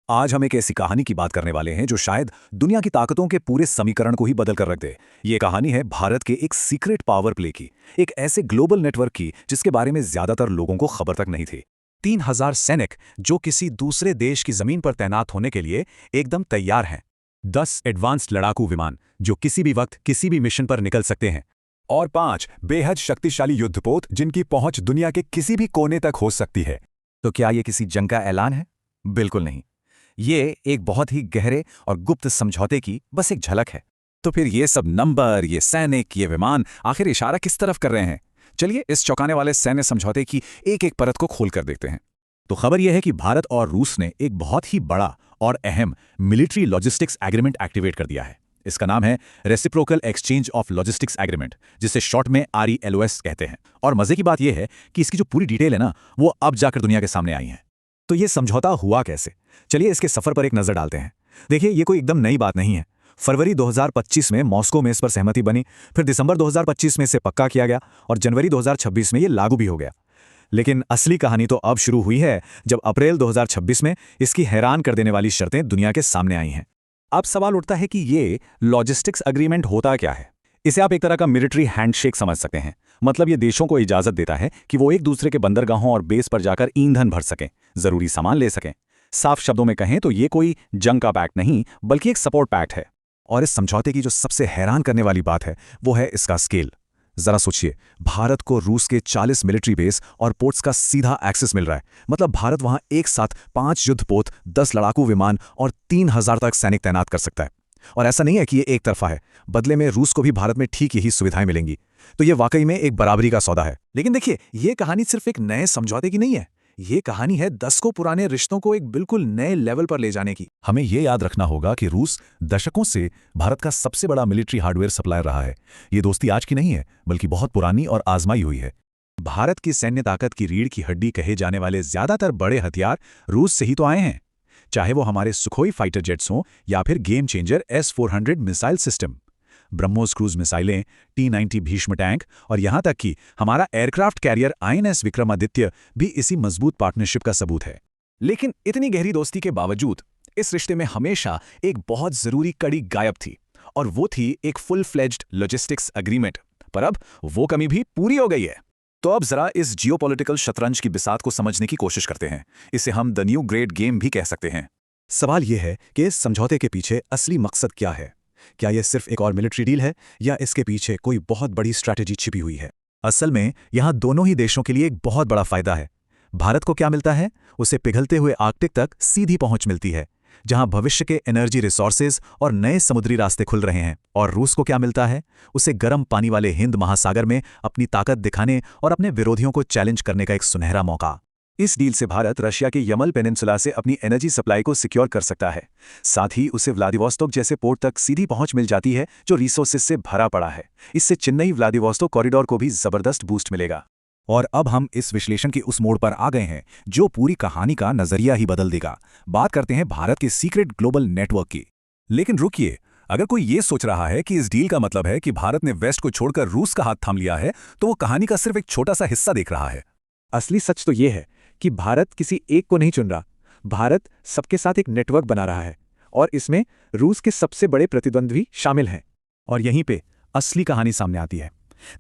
आज हम एक ऐसी कहानी की बात करने वाले हैं जो शायद दुनिया की ताकतों के पूरे समीकरण को ही बदल कर रख दे। ये कहानी है भारत के एक सीक्रेट पावर प्ले की, एक ऐसे ग्लोबल नेटवर्क की जिसके बारे में ज्यादातर लोगों को खबर तक नहीं थी। 3000 सैनिक जो किसी दूसरे देश की जमीन पर तैनात होने के लिए एकदम तैयार हैं। 10 एडवांस्ड लड़ाकू विमान जो किसी भी वक्त किसी भी मिशन पर निकल सकते हैं। और 5 बेहद शक्तिशाली युद्धपोत जिनकी पहुंच दुनिया के किसी भी कोने तक हो सकती है। तो क्या ये किसी जंग का ऐलान है? बिल्कुल नहीं। ये एक बहुत ही गहरे और गुप्त समझौते की बस एक झलक है। तो फिर ये सब नंबर, ये सैनिक, ये विमान आखिर इशारा किस तरफ कर रहे हैं? चलिए इस चौंकाने वाले सैन्य समझौते की एक एक परत को खोल कर देखते हैं। तो खबर यह है कि भारत और रूस ने एक बहुत ही बड़ा और अहम मिलिट्री लॉजिस्टिक्स एग्रीमेंट एक्टिवेट कर दिया है। इसका नाम है reciprocal exchange of logistics agreement, जिसे शॉर्ट में RELOS कहते हैं। और मजे की बात यह है कि इसकी जो पूरी डिटेल है ना, वो अब जाकर दुनिया के सामने आई है। तो ये समझौता हुआ कैसे? चलिए इसके सफर पर एक नजर डालते हैं। देखिए, ये कोई एकदम नई बात नहीं है। फरवरी 2025 में मॉस्को में इस पर सहमति बनी, फिर दिसंबर 2025 में इसे पक्का किया गया और जनवरी 2026 में ये लागू भी हो गया। लेकिन असली कहानी तो अब शुरू हुई है जब अप्रैल 2026 में इसकी हैरान कर देने वाली शर्तें दुनिया के सामने आई हैं। अब सवाल उठता है कि ये लॉजिस्टिक्स एग्रीमेंट होता क्या है? इसे आप एक तरह का मिलिट्री हैंडशेक समझ सकते हैं। मतलब ये देशों को इजाजत देता है कि वो एक दूसरे के बंदरगाहों और बेस पर जाकर ईंधन भर सकें, जरूरी सामान ले सकें। साफ शब्दों में कहें तो ये कोई जंग का पैक्ट नहीं, बल्कि एक सपोर्ट पैक्ट है। और इस समझौते की जो सबसे हैरान करने वाली बात है वो है इसका स्केल। जरा सोचिए, भारत को रूस के 40 मिलिट्री बेस और पोर्ट्स का सीधा एक्सेस मिल रहा है। मतलब भारत वहां एक साथ 5 युद्धपोत, 10 लड़ाकू विमान और 3000 तक सैनिक तैनात कर सकता है। और ऐसा नहीं है कि ये एक तरफा है, बदले में रूस को भी भारत में ठीक यही सुविधाएं मिलेंगी। तो ये वाकई में एक बराबरी का सौदा है। लेकिन देखिए, ये कहानी सिर्फ एक नए समझौते की नहीं है। ये कहानी है 10 को पुराने रिश्तों को एक बिल्कुल नए लेवल पर ले जाने की। हमें ये याद रखना होगा कि रूस दशकों से भारत का सबसे बड़ा मिलिट्री हार्डवेयर सप्लायर रहा है। ये दोस्ती आज की नहीं है, बल्कि बहुत पुरानी और आजमाई हुई है। भारत की सैन्य ताकत की रीढ़ की हड्डी कहे जाने वाले ज्यादातर बड़े हथियार रूस से ही तो आए हैं। चाहे वो हमारे सुखोई फाइटर जेट्स हों या फिर game changer S-400 missile system, BrahMos cruise मिसाइलें, T-90 भीष्म टैंक और यहां तक कि हमारा एयरक्राफ्ट कैरियर INS विक्रमादित्य भी इसी मजबूत पार्टनरशिप का सबूत है। लेकिन इतनी गहरी दोस्ती के बावजूद इस रिश्ते में हमेशा एक बहुत जरूरी कड़ी गायब थी, और वो थी एक फुल फ्लेज्ड लॉजिस्टिक्स एग्रीमेंट। पर अब वो कमी भी पूरी हो गई है। तो अब जरा इस जियोपॉलिटिकल शतरंज की बिसात को समझने की कोशिश करते हैं। इसे हम द न्यू ग्रेट गेम भी कह सकते हैं। सवाल यह है कि इस समझौते के पीछे असली मकसद क्या है? क्या यह सिर्फ एक और मिलिट्री डील है या इसके पीछे कोई बहुत बड़ी स्ट्रैटेजी छिपी हुई है? असल में यहां दोनों ही देशों के लिए एक बहुत बड़ा फायदा है। भारत को क्या मिलता है? उसे पिघलते हुए आर्कटिक तक सीधी पहुंच मिलती है, जहां भविष्य के एनर्जी रिसोर्सेज और नए समुद्री रास्ते खुल रहे हैं। और रूस को क्या मिलता है? उसे गर्म पानी वाले हिंद महासागर में अपनी ताकत दिखाने और अपने विरोधियों को चैलेंज करने का एक सुनहरा मौका। इस डील से भारत रशिया के यमल पेनिनसुला से अपनी एनर्जी सप्लाई को सिक्योर कर सकता है। साथ ही उसे व्लादिवोस्तोक जैसे पोर्ट तक सीधी पहुंच मिल जाती है जो रिसोर्सेज से भरा पड़ा है। इससे चेन्नई व्लादिवोस्तोक कॉरिडोर को भी जबरदस्त बूस्ट मिलेगा। और अब हम इस विश्लेषण के उस मोड़ पर आ गए हैं जो पूरी कहानी का नजरिया ही बदल देगा। बात करते हैं भारत के सीक्रेट ग्लोबल नेटवर्क की। लेकिन रुकिए, अगर कोई ये सोच रहा है कि इस डील का मतलब है कि भारत ने वेस्ट को छोड़कर रूस का हाथ थाम लिया है, तो वो कहानी का सिर्फ एक छोटा सा हिस्सा देख रहा है। असली सच तो ये है कि भारत किसी एक को नहीं चुन रहा। भारत सबके साथ एक नेटवर्क बना रहा है, और इसमें रूस के सबसे बड़े प्रतिद्वंद्वी शामिल हैं। और यहीं पे असली कहानी सामने आती है।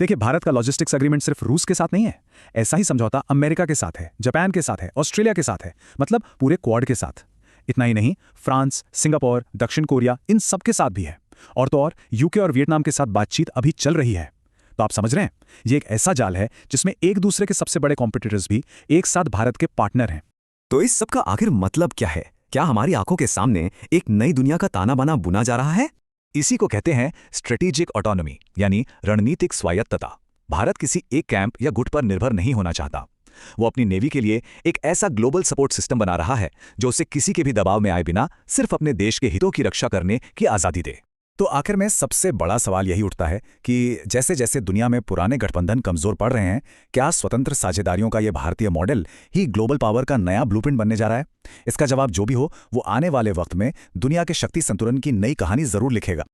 देखिए, भारत का लॉजिस्टिक्स एग्रीमेंट सिर्फ रूस के साथ नहीं है। ऐसा ही समझौता अमेरिका के साथ है, जापान के साथ है, ऑस्ट्रेलिया के साथ है, मतलब पूरे क्वाड के साथ। इतना ही नहीं, फ्रांस, सिंगापुर, दक्षिण कोरिया, इन सब के साथ भी है। और तो और यूके और वियतनाम के साथ बातचीत अभी चल रही है। तो आप समझ रहे हैं, ये एक ऐसा जाल है जिसमें एक दूसरे के सबसे बड़े कॉम्पिटिटर्स भी एक साथ भारत के पार्टनर हैं। तो इस सब का आखिर मतलब क्या है? क्या हमारी आंखों के सामने एक नई दुनिया का ताना बाना बुना जा रहा है? इसी को कहते हैं स्ट्रेटेजिक ऑटोनॉमी, यानी रणनीतिक स्वायत्तता। भारत किसी एक कैंप या गुट पर निर्भर नहीं होना चाहता। वो अपनी नेवी के लिए एक ऐसा ग्लोबल सपोर्ट सिस्टम बना रहा है जो उसे किसी के भी दबाव में आए बिना सिर्फ अपने देश के हितों की रक्षा करने की आज़ादी दे। तो आखिर में सबसे बड़ा सवाल यही उठता है कि जैसे जैसे दुनिया में पुराने गठबंधन कमजोर पड़ रहे हैं, क्या स्वतंत्र साझेदारियों का यह भारतीय मॉडल ही ग्लोबल पावर का नया ब्लूप्रिंट बनने जा रहा है? इसका जवाब जो भी हो, वो आने वाले वक्त में दुनिया के शक्ति संतुलन की नई कहानी जरूर लिखेगा।